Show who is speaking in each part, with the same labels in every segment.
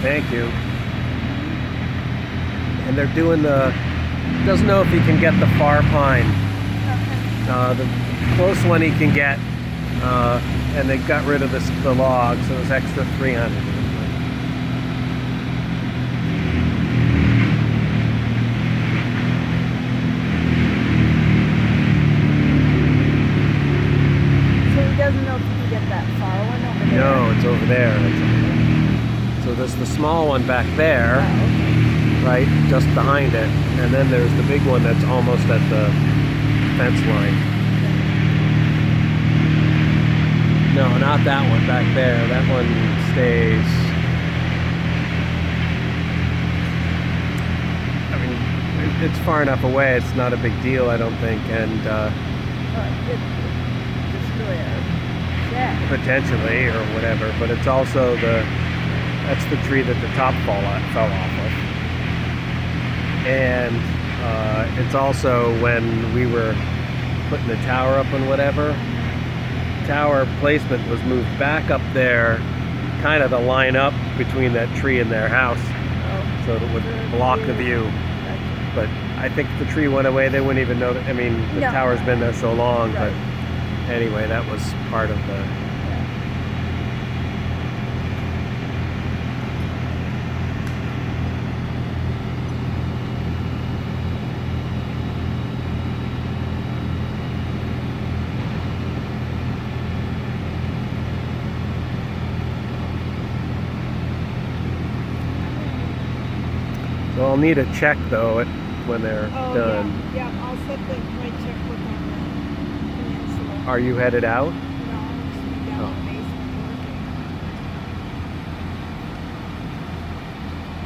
Speaker 1: Thank you. And they're doing doesn't know if he can get the far pine.
Speaker 2: Okay.
Speaker 1: The close one he can get, and they got rid of the log, so it was extra 300.
Speaker 2: So he doesn't know if he can get that far one over there?
Speaker 1: No, it's over there. So there's the small one back there,
Speaker 2: Oh, okay.
Speaker 1: right, just behind it, and then there's the big one that's almost at the fence line. No, not that one back there. That one stays. I mean, it's far enough away. It's not a big deal, I don't think, and
Speaker 2: Destroy a shed.
Speaker 1: potentially or whatever. But it's also that's the tree that the top fell off of, and it's also when we were putting the tower up and whatever. Tower placement was moved back up there, kind of to line up between that tree and their house,
Speaker 2: Oh,
Speaker 1: so it would block the view.
Speaker 2: gotcha.
Speaker 1: But I think if the tree went away, they wouldn't even know that. I mean, the
Speaker 2: No.
Speaker 1: tower's been there so long,
Speaker 2: Right.
Speaker 1: but anyway, that was part of the. So I'll need a check though when they're
Speaker 2: Oh,
Speaker 1: done.
Speaker 2: yeah. Yeah, I'll set my checkbook on the peninsula.
Speaker 1: Are you headed out?
Speaker 2: No, I'll just be down in the basement working.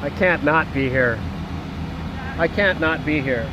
Speaker 1: I can't not be here. I can't not be here.